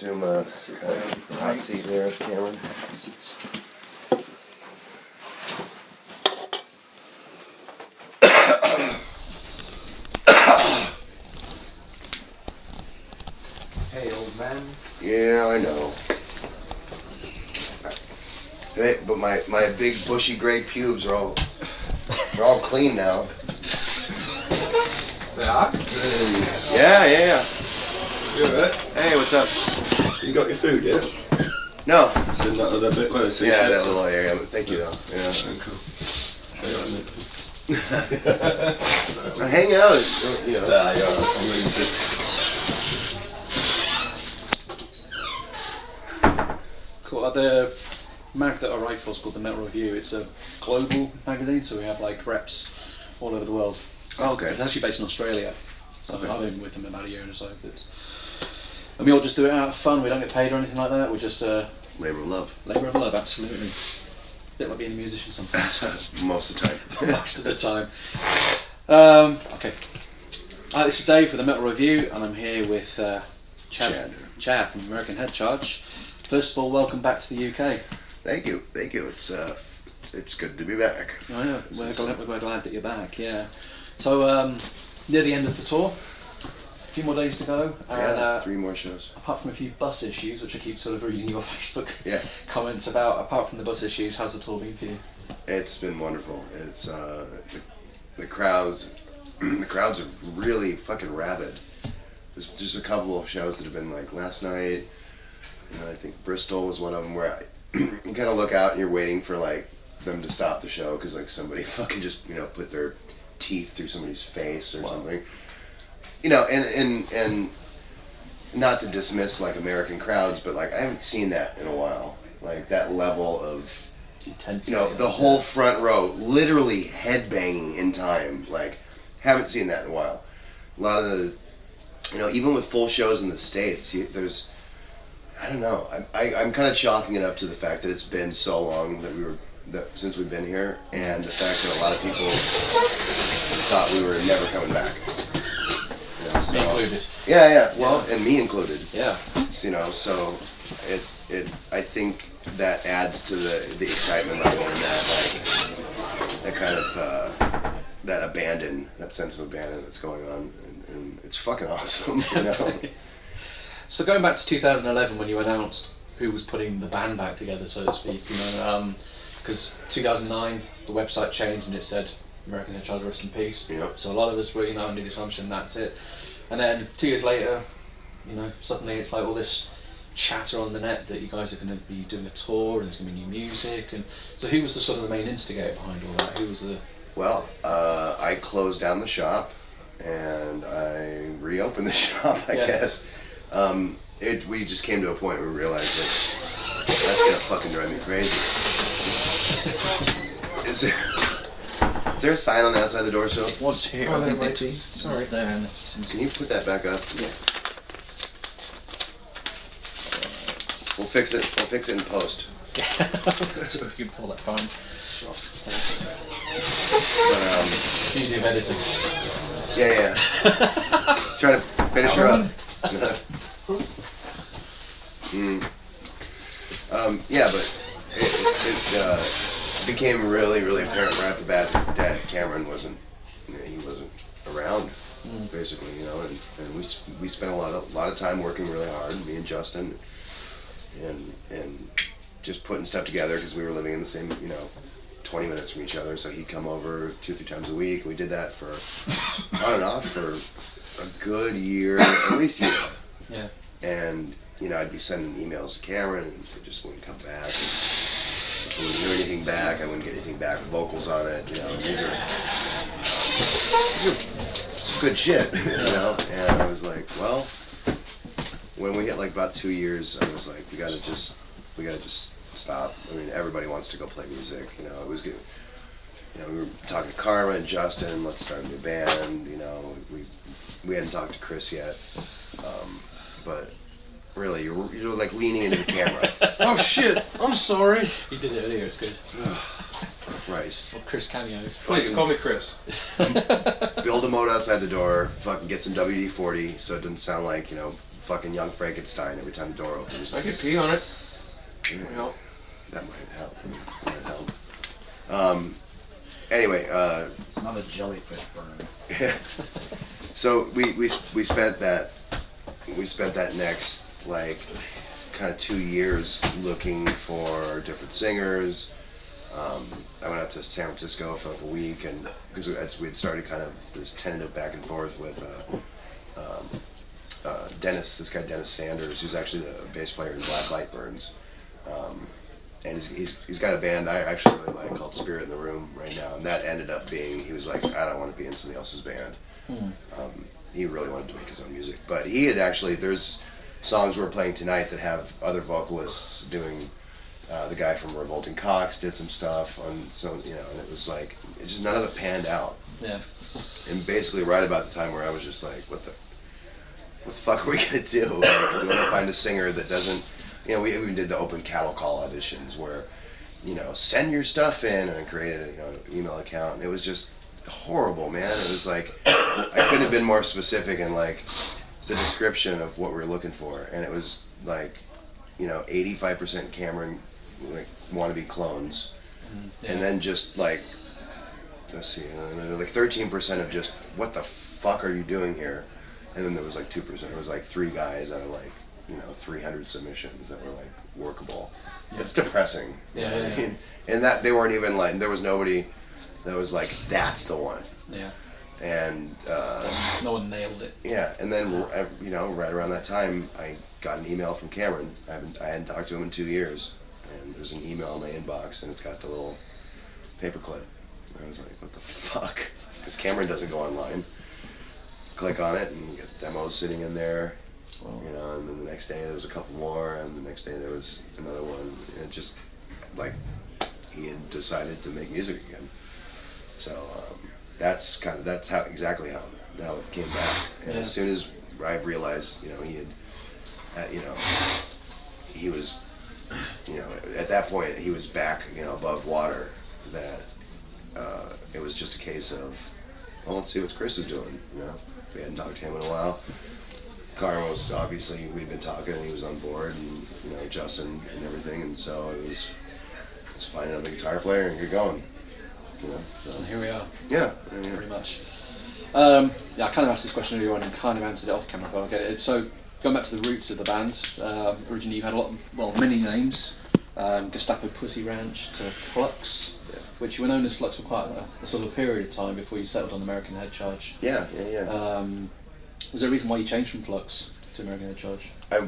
assume a hot seat there, Cameron. Hey, old man. Yeah, I know. Hey, but my big bushy gray pubes are all clean now. They are? Yeah. You alright? Hey, what's up? You got your food, yeah? No. It's in that other bit where it's Yeah, that little area. Thank you, though. Yeah. Cool. I hang out, you know. Yeah, I'm ready to. Cool. The mag that I write for is called the Metal Review. It's a global magazine, so we have like reps all over the world. Oh, okay. It's actually based in Australia, so Okay. I've been with them about a year or so. And we all just do it out of fun. We don't get paid or anything like that. We're just Labor of love. labour of love, absolutely. A bit like being a musician sometimes. Most of the time. Most of the time. Okay. Hi, this is Dave with the Metal Review, and I'm here with Chad from American Head Charge. First of all, welcome back to the UK. Thank you. It's good to be back. Oh, yeah, we're glad that you're back, yeah. So, near the end of the tour, a few more days to go. And, 3 more shows. apart from a few bus issues, which I keep sort of reading your Facebook comments about, apart from the bus issues, how's the tour been for you? It's been wonderful. It's the crowds. The crowds are really fucking rabid. There's just a couple of shows that have been like last night. You know, I think Bristol was one of them where you kind of look out and you're waiting for like them to stop the show because like somebody fucking just put their teeth through somebody's face or something. You know, and not to dismiss like American crowds, but like I haven't seen that in a while. Like that level of Intensity. the whole front row literally headbanging in time. Like haven't seen that in a while. A lot of the, even with full shows in the States, there's, I don't know. I'm kind of chalking it up to the fact that it's been so long since we've been here, and the fact that a lot of people thought we were never coming back. Me included. Yeah. Well, and me included. Yeah. So it I think that adds to the excitement level and that kind of that sense of abandon that's going on, and it's fucking awesome. So going back to 2011 when you announced who was putting the band back together, so to speak, because 2009 the website changed and it said American Head Charge, rest in peace. Yep. So a lot of us were under the assumption that's it. And then 2 years later, suddenly it's like all this chatter on the net that you guys are going to be doing a tour and there's going to be new music. And so who was the sort of the main instigator behind all that? Who was the... Well, I closed down the shop and I reopened the shop, I guess. We just came to a point where we realized that that's gonna fucking drive me crazy. Is there a sign on the outside of the door still? It was here. Oh, I think there it might be. Sorry. Was there and Can you put that back up? Yeah. We'll fix it in post. Yeah. You can pull that phone. Sure. But, Beauty of editing. Yeah. Just trying to finish her up. But it became really, really apparent right off the bat that Cameron wasn't around, basically, and we spent a lot of time working really hard, me and Justin, and just putting stuff together because we were living in the same, 20 minutes from each other, so he'd come over 2-3 times a week. We did that for on and off for a good year, at least a year. Yeah. And I'd be sending emails to Cameron, and it just wouldn't come back. I wouldn't hear anything back. I wouldn't get anything back. Vocals on it, these are some good shit, And I was like, well, when we hit like about 2 years, I was like, we gotta just stop. I mean, everybody wants to go play music. It was good. We were talking to Karma and Justin. Let's start a new band. We hadn't talked to Chris yet, but really, you're like leaning into the camera. Oh shit! I'm sorry. You did it earlier. It's good. Christ. Well, Chris cameos. Please call me Chris. Build a moat outside the door. Fucking get some WD-40 so it doesn't sound like fucking Young Frankenstein every time the door opens. I could pee on it. Yeah, that might help. Anyway, It's not a jellyfish burn. so we spent that next like kind of 2 years looking for different singers. I went out to San Francisco for like a week, and because we had started kind of this tentative back and forth with this guy Dennis Sanders, who's actually the bass player in Black Light Burns, and he's got a band I actually really like called Spirit in the Room right now, and that ended up being, he was like, I don't want to be in somebody else's band. He really wanted to make his own music, but he had actually, there's songs we're playing tonight that have other vocalists doing. The guy from Revolting Cocks did some stuff on some, and it was like, it just none of it panned out. Yeah. And basically, right about the time where I was just like, what the fuck are we gonna do? Like, we want to find a singer that doesn't, we even did the open cattle call auditions where, send your stuff in, and I created an email account, and it was just horrible, man. It was like, I couldn't have been more specific in like the description of what we were looking for, and it was like, 85% Cameron, like wannabe clones, and then just like, let's see, like 13% of just what the fuck are you doing here, and then there was like 2%. It was like 3 guys out of like 300 submissions that were like workable. Yeah. It's depressing. Yeah. And that they weren't even like, there was nobody that was like, that's the one. Yeah. And no one nailed it. Yeah, and then right around that time, I got an email from Cameron. I hadn't talked to him in 2 years, and there's an email in my inbox, and it's got the little paperclip. I was like, what the fuck? Because Cameron doesn't go online. Click on it, and you get demos sitting in there. Wow. And then the next day there was a couple more, and the next day there was another one. And it just like he had decided to make music again. So. That's exactly how it came back. And as soon as I realized, he had, he was, at that point he was back, above water. That it was just a case of, well, let's see what Chris is doing. We hadn't talked to him in a while. Carm was obviously, we'd been talking, and he was on board, and Justin and everything, and so it was, let's find another guitar player and get going. So. And here we are. Yeah. Pretty much. I kind of asked this question earlier on and kind of answered it off camera, but I'll get it. So, going back to the roots of the band, originally you had many names, Gestapo Pussy Ranch to Flux, which you were known as Flux for quite a sort of period of time before you settled on American Head Charge. Yeah. Was there a reason why you changed from Flux to American Head Charge? I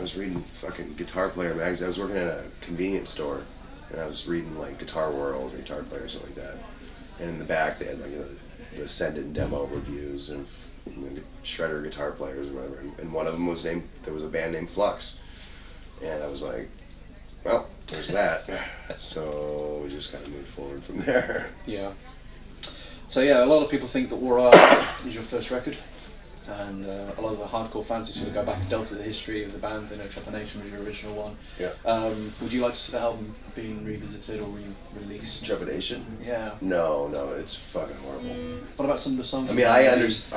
was reading fucking Guitar Player magazine. I was working at a convenience store, and I was reading like Guitar World or Guitar Player or something like that. And in the back they had like the send-in demo reviews of shredder guitar players or whatever. And one of them was there was a band named Flux. And I was like, well, there's that. So we just kind of moved forward from there. Yeah. So a lot of people think that War Art is your first record. And a lot of the hardcore fans who sort of go back and delve to the history of the band, they know Trepanation was your original one. Yeah. Would you like to see that album being revisited or re-released? Trepanation? Yeah. No, it's fucking horrible. What about some of the songs? I mean, I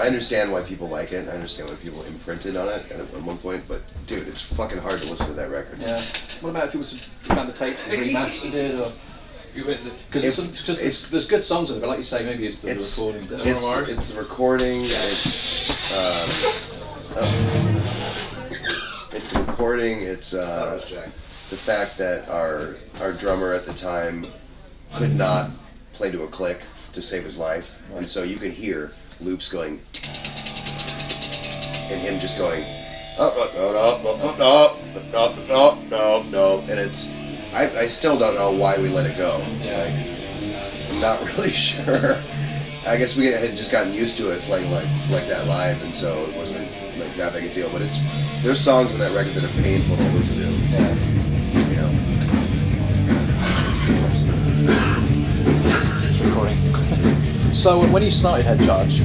understand why people like it. I understand why people imprinted on it at one point, but dude, it's fucking hard to listen to that record. Yeah. What about if you found the tapes and remastered it, or? Because there's good songs on it, but like you say, maybe it's the recording. It's the recording. It's the recording. It's the fact that our drummer at the time could not play to a click to save his life, and so you could hear loops going, and him just going, no, and it's. I still don't know why we let it go. Yeah. I'm not really sure. I guess we had just gotten used to it playing like that live, and so it wasn't like that big a deal. But there's songs on that record that are painful to listen to. Yeah. It's recording. So when you started Head Charge,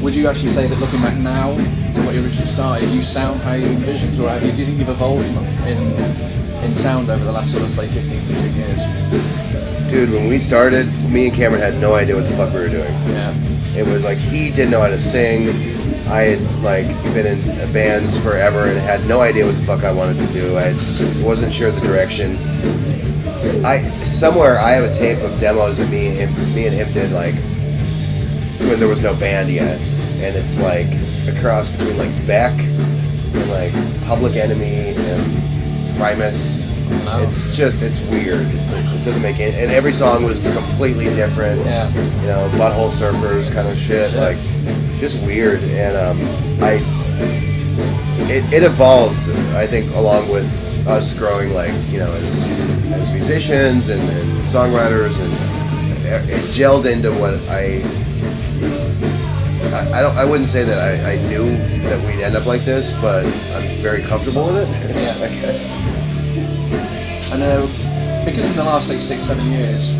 would you actually say that looking back now to what you originally started, you sound how you envisioned, or do you think you've evolved in sound over the last sort of say 15, 16 years? Dude, when we started, me and Cameron had no idea what the fuck we were doing. Yeah. It was like he didn't know how to sing. I had like been in bands forever and had no idea what the fuck I wanted to do. I wasn't sure of the direction. I have a tape of demos that me and him did like when there was no band yet, and it's like a cross between like Beck and like Public Enemy and Primus. Wow. It's weird. It doesn't make any, and every song was completely different. Yeah. You know, Butthole Surfers kind of shit, like just weird. And it evolved, I think, along with us growing, like, you know, as musicians and songwriters, and it gelled into what I wouldn't say that I knew that we'd end up like this, but I'm very comfortable with it. Yeah. I guess. And because in the last, say, 6-7 years,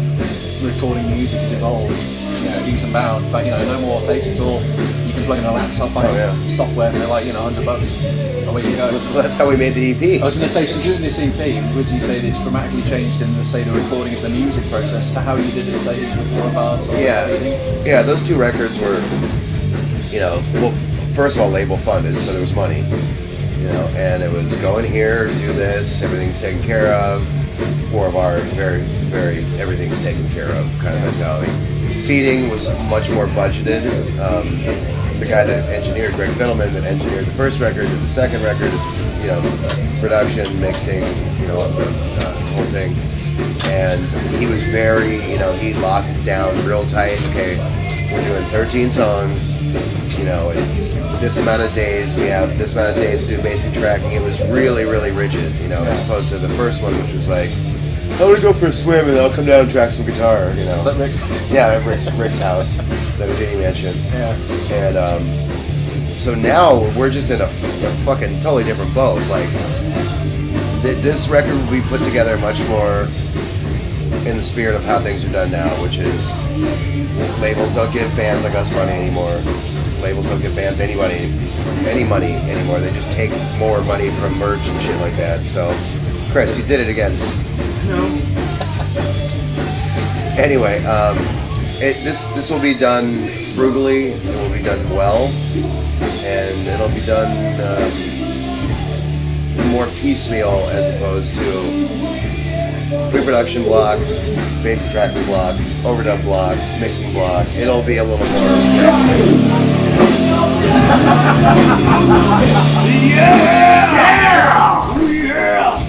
recording music has evolved, you know, leaps and bounds. But, you know, no more tapes. It's all, you can plug in a laptop, buy software for like, you know, $100. Away you go. Well, that's how we made the EP. I was going to say, so doing this EP, would you say that it's dramatically changed in, say, the recording of the music process to how you did it, say, with War of Arts? Or yeah. Those two records were, you know, well, first of all, label funded, so there was money. You know, and it was go in here, do this, everything's taken care of. War of Art, very, very, everything's taken care of kind of mentality. Feeding was much more budgeted. The guy that engineered, Greg Fiddleman, that engineered the first record, did the second record, is, you know, production, mixing, you know, the whole thing. And he was very, you know, he locked down real tight. Okay, we're doing 13 songs. You know, it's this amount of days. We have this amount of days to do basic tracking. It was really, really rigid, you know, as opposed to the first one, which was like, I'm gonna go for a swim and I'll come down and track some guitar, you know. Is that Rick? Yeah, at Rick's house that we didn't mention. Yeah. And so now we're just in a fucking totally different boat. Like, this record will be put together much more in the spirit of how things are done now, which is labels don't give bands like us money anymore. Labels don't give bands any money anymore. They just take more money from merch and shit like that. So, Chris, you did it again. No. Anyway, this will be done frugally. It will be done well, and it'll be done more piecemeal as opposed to pre-production block, basic tracking block, overdub block, mixing block. It'll be a little more. Yeah! Ooh, yeah!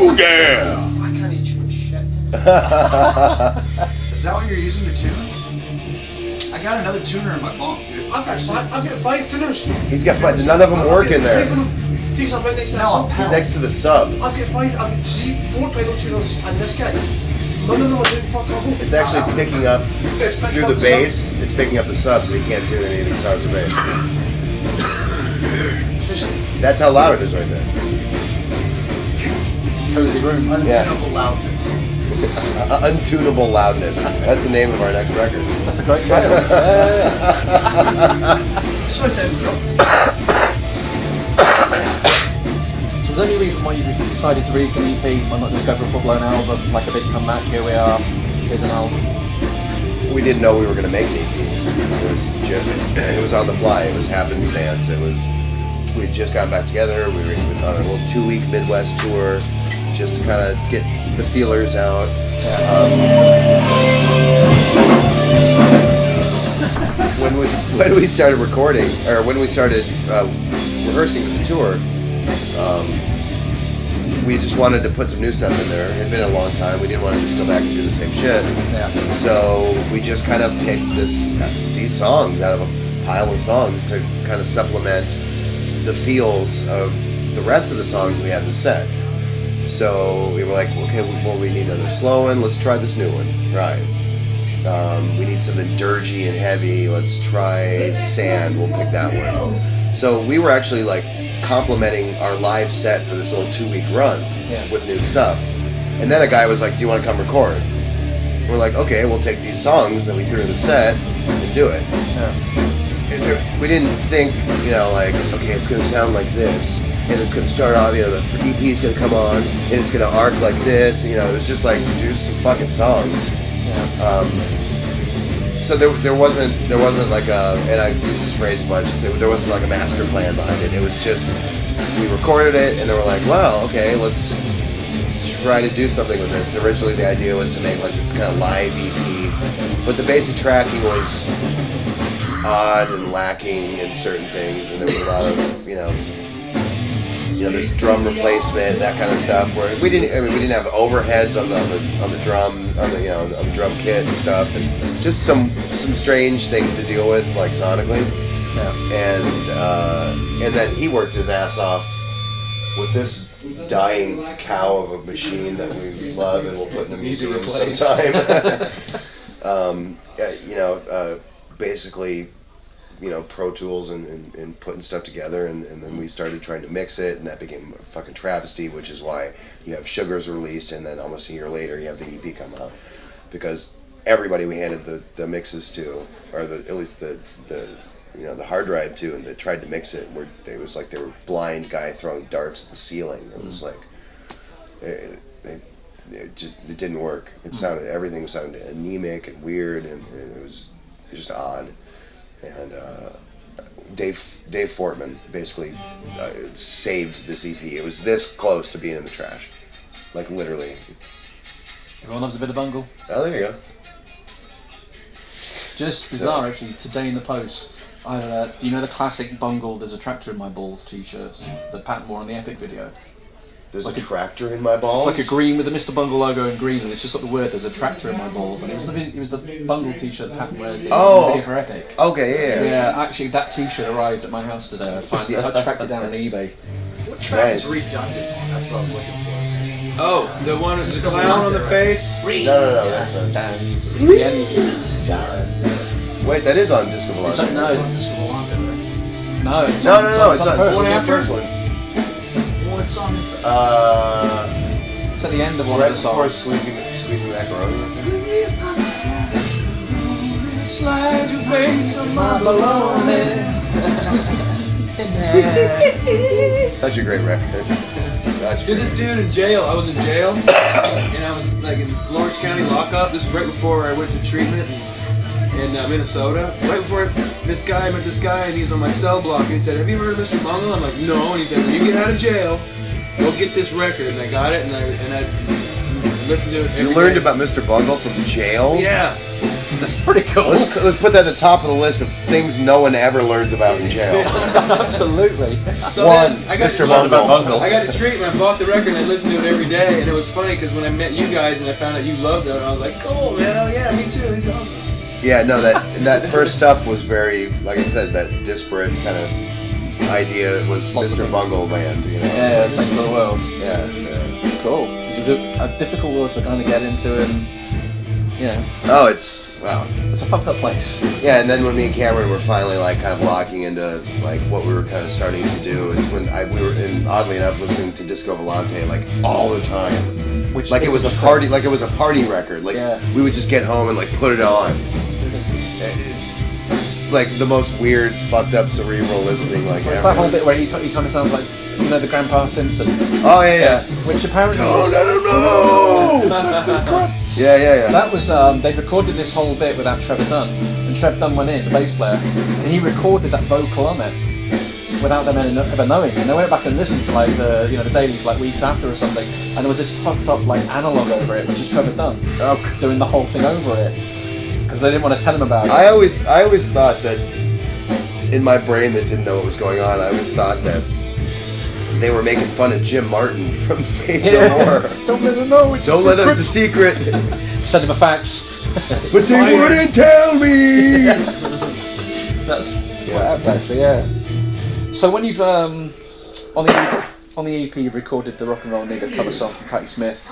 Ooh, yeah! I can't eat you shit. Is that what you're using to tune? I got another tuner in my bunk, dude. I've got 5 tuners. He's got 5. None of them work in there. See, I'm right next to He's next to the sub. I've got 4 pedal tuners and this guy. None of them are doing fuck all. It's actually picking up It's picking through up the the bass. It's picking up the sub, so he can't tune any of the guitars or bass. That's how loud it is right there. It's a cozy room. Untunable loudness. Untunable loudness. That's the name of our next record. That's a great title. So then, So was there any reason why you decided to release an EP and not just go for a full-blown album, like a big comeback, here we are, here's an album? We didn't know we were going to make an EP. It was on the fly. It was happenstance. We'd just gotten back together. We were on a little 2-week Midwest tour just to kind of get the feelers out. When we started recording, or when we started rehearsing for the tour, we just wanted to put some new stuff in there. It had been a long time. We didn't want to just go back and do the same shit. Yeah. So we just kind of picked these songs out of a pile of songs to kind of supplement the feels of the rest of the songs we had in the set. So we were like, okay, well, we need another slow one. Let's try this new one, Drive. We need something dirgy and heavy. Let's try Sand. We'll pick that one. So we were actually like complimenting our live set for this little 2-week run with new stuff. And then a guy was like, do you want to come record? We're like, okay, we'll take these songs that we threw in the set and do it. Yeah. We didn't think, you know, like, okay, it's going to sound like this, and it's going to start off, you know, the EP is going to come on, and it's going to arc like this, you know, it was just like, here's some fucking songs. Yeah. so there wasn't like a, and I've used this phrase a bunch, there wasn't like a master plan behind it. It was just, we recorded it and they were like, well, okay, let's try to do something with this. Originally the idea was to make like this kind of live EP, but the basic tracking was odd and lacking in certain things, and there was a lot of, there's drum replacement, that kind of stuff, where we didn't have overheads on the drum, on the drum kit and stuff, and just some strange things to deal with, like sonically. Yeah. And then he worked his ass off with this dying cow of a machine that we love and we'll put in a museum sometime. Basically, Pro Tools and putting stuff together, and then we started trying to mix it, and that became a fucking travesty, which is why you have Sugars released, and then almost a year later you have the EP come out, because everybody we handed the mixes to, or at least the hard drive to, and they tried to mix it, it was like they were blind guy throwing darts at the ceiling. It was like it didn't work. Everything sounded anemic and weird, and it was just odd. And Dave Fortman basically saved this EP. It was this close to being in the trash, like literally. Everyone loves a bit of bungle. Oh, there you go. Just bizarre, actually. Today in the Post, the classic Bungle "There's a Tractor in My Balls" t-shirts that Pat wore on the Epic video. There's like a tractor in my balls? It's like a green with the Mr. Bungle logo in green, and it's just got the word "There's a tractor in my balls," and it was the Bungle t-shirt Pat wears in the video for Epic. Okay, yeah. Yeah, actually that t-shirt arrived at my house today. I tracked it down on eBay. What track is redundant? That's what I was looking for. Oh, the one with the clown on the face? No, that's on. It's the end. Wait, that is on Disco Volante. It's on, no, It's on Disco Volante, right? No, it's no, it's on first. One after? First one. What's on this? It's at the end of one Right of the before songs. Squeeze Me Macaroni. Slide your face on my baloney. Such a great record. Dude, this dude in jail, I was in jail, and I was like in Lawrence County lockup. This is right before I went to treatment in Minnesota. Right before I met this guy, and he was on my cell block, and he said, "Have you heard of Mr. Bungle?" I'm like, "No," and he said, "When you get out of jail, go get this record," and I got it, and I listened to it every You learned day. about Mr. Bungle from jail? Yeah. That's pretty cool. Let's put that at the top of the list of things no one ever learns about in jail. Absolutely. So One, then I got Mr. to Bungle. I got to treatment. I bought the record and I listened to it every day, and it was funny because when I met you guys and I found out you loved it, I was like, "Cool, man! Oh yeah, me too. These are awesome." Yeah, no, that first stuff was very, like I said, that disparate kind of idea was Lots of Mr. things. Bungle land, Yeah, same sort of world. Yeah. Cool. Which is a difficult world to kind of get into, and Oh, it's, wow. it's a fucked up place. Yeah, and then when me and Cameron were finally like kind of locking into like what we were kind of starting to do is when we were oddly enough listening to Disco Volante like all the time. Which Like it is was a trip. party, like it was a party record. Like Yeah. we would just get home and like put it on. It's like the most weird, fucked up, cerebral listening like It's ever. that whole bit where he kind of sounds like, the Grandpa Simpson. Oh yeah. Which apparently Don't is... let him know! Yeah. That was, they recorded this whole bit without Trevor Dunn. And Trev Dunn went in, the bass player, and he recorded that vocal on it without them ever knowing. And they went back and listened to like the dailies like weeks after or something, and there was this fucked up like analog over it, which is Trevor Dunn doing the whole thing over it. Because they didn't want to tell him about it. I always thought that in my brain that didn't know what was going on, I always thought that they were making fun of Jim Martin from Faith No More. Don't let him know. It's Don't let him. It's a secret. Send him a fax. But they wouldn't tell me. That's quite apt, actually. Yeah. So when you've on the EP you've recorded the Rock and Roll Nigga cover song from Patti Smith,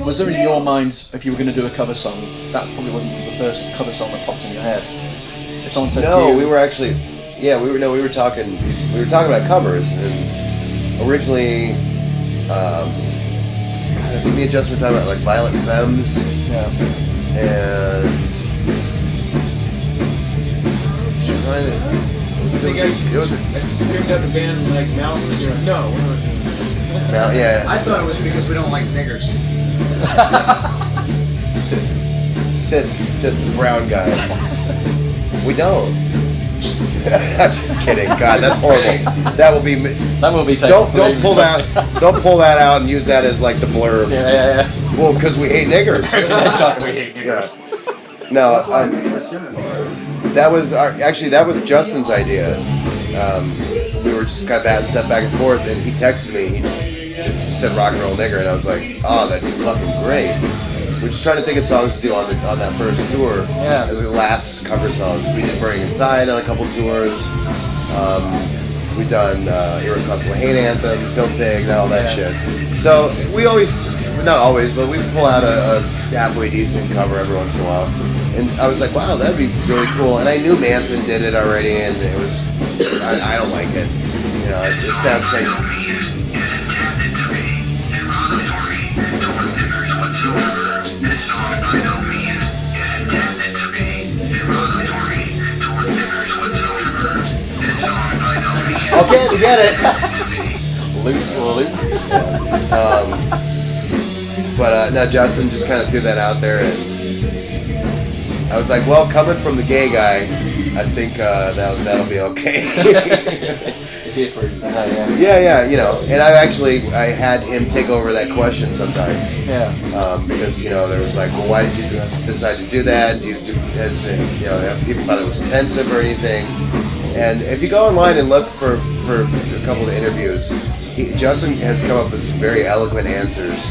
was there in your mind, if you were going to do a cover song, that probably wasn't the first cover song that popped in your head? If someone said to you, We were actually, we were talking about covers, and originally, I think me and Justin were talking about like Violent Femmes, and I screamed at the band like Mountain, and you're like, "No, we're not." I thought it was because we don't like niggers. says the brown guy. We don't. I'm just kidding. God, that's horrible. That will be taken. Don't pull that out and use that as like the blurb. Yeah. Well, because we hate niggers. Exactly, we hate niggers. Yeah. No, that was Justin's idea. We were just kind of batting stuff back and forth, and he texted me. He said rock and roll nigger, and I was like, oh, that'd be fucking great. We're just trying to think of songs to do on that first tour. Yeah. The last cover songs. We did Burning Inside on a couple tours. We've done Irresponsible Hate Anthem, Filth Pig, and all that shit. So we always, not always, but we pull out a halfway decent cover every once in a while. And I was like, wow, that'd be really cool. And I knew Manson did it already, and it was, I don't like it. You know, it sounds like... This song by no means is intended to be derogatory towards niggers whatsoever. This song by no means okay, we get it. But no, Justin just kind of threw that out there, and I was like, well, coming from the gay guy, I think that'll be okay. If he approves that, Yeah, you know, and I had him take over that question sometimes. Yeah. Because, you know, there was like, well, why did you decide to do that? People thought it was offensive or anything. And if you go online and look for a couple of interviews, Justin has come up with some very eloquent answers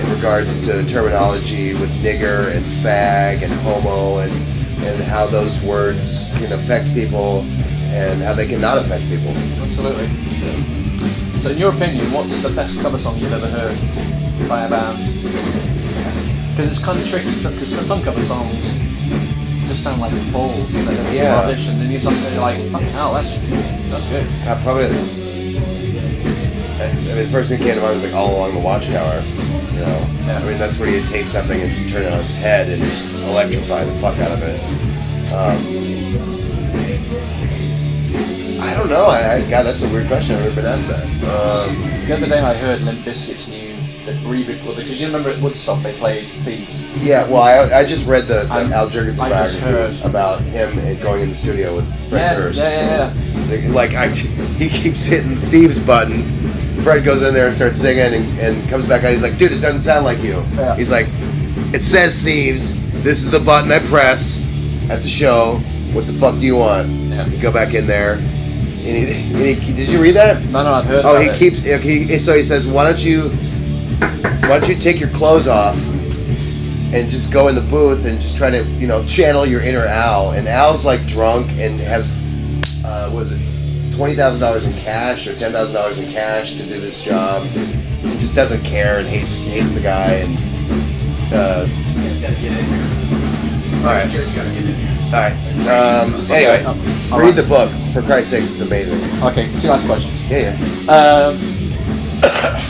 in regards to terminology with nigger and fag and homo and how those words can affect people and how they cannot affect people. Absolutely. So in your opinion, what's the best cover song you've ever heard by a band? Because it's kind of tricky, because some cover songs just sound like balls, you know, they're just rubbish, and then you're like, fucking hell, that's good. Probably, the first thing that came to mind was like All Along the Watchtower, you know? Yeah. I mean, that's where you take something and just turn it on its head and just electrify the fuck out of it. I don't know. God, that's a weird question. I've never been asked that. The other day I heard Limp Bizkit's new, because you remember at Woodstock they played Thieves. Yeah, well, I just read the Al Jurgensen I just biography about him going in the studio with Fred Durst. Yeah. He keeps hitting the Thieves button. Fred goes in there and starts singing and comes back out. He's like, dude, it doesn't sound like you. Yeah. He's like, it says Thieves. This is the button I press at the show. What the fuck do you want? Yeah. You go back in there. And he did you read that? No, I've heard. Oh, he keeps. So he says, why don't you take your clothes off and just go in the booth and just try to, you know, channel your inner Al. And Al's like drunk and has, was it $20,000 in cash or $10,000 in cash to do this job. He just doesn't care and hates the guy. And This guy's got to get in here. all right. Jerry's got to get in here. All right. Anyway, all read right. the book. For Christ's sakes, it's amazing. Okay, 2 last questions. Yeah.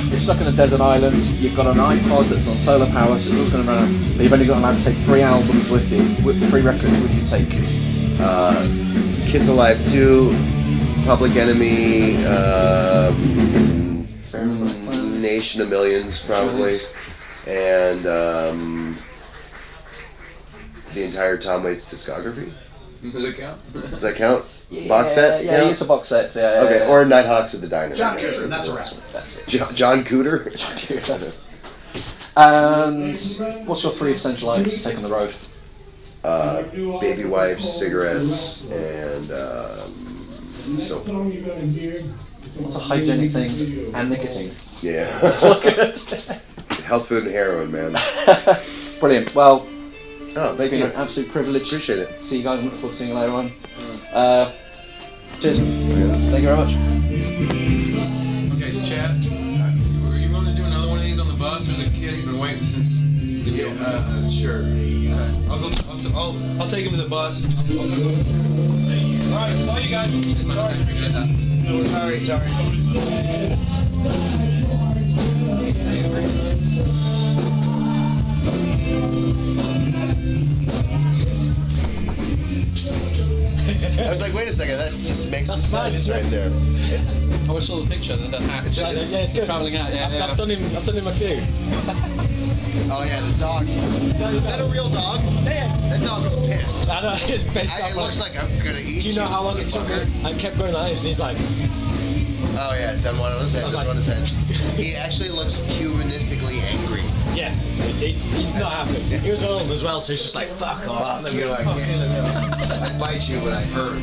You're stuck on a desert island. You've got an iPod that's on solar power, so it's always going to run out. But you've only got allowed to take 3 albums with you. What 3 records would you take? Kiss Alive 2, Public Enemy, Nation of Millions, probably, and the entire Tom Waits discography. Does it count? Does that count? Box set? Yeah, it's a box set. Yeah. Okay, or Nighthawks at the Diner. John Cooter, that's a wrap. John Cooter? And what's your 3 essential items to take on the road? Baby wipes, cigarettes, and soap. Lots of hygienic things and nicotine. Yeah. That's all good. Health food and heroin, man. Brilliant. Well, Oh, thank it's been you. an absolute privilege. Appreciate it. See you guys. Look forward to seeing you later on. Cheers. Thank you very much. Okay, Chad, were you willing to do another one of these on the bus? There's a kid, he's been waiting since... Sure. I'll take him to the bus. Alright, call you guys. Cheers, man. I appreciate that. Sorry. I was like, like, wait a second, that just makes That's fine, sense isn't right it? there. Oh, I saw the picture. There's a hat. Yeah, it's good. Travelling out. Yeah, I've done him a few. Oh yeah, the dog. Is that a real dog? Yeah. That dog is pissed. I know, it's pissed off. It looks like I'm gonna eat you. Do you know how long it took me? I kept going like this, and he's like, Oh yeah, done one on his head, Sounds done one on his head. He actually looks humanistically angry. yeah, he's not happy. He was old as well, so he's just like, fuck off. Fuck you, I can't. I'd bite you, but I hurt.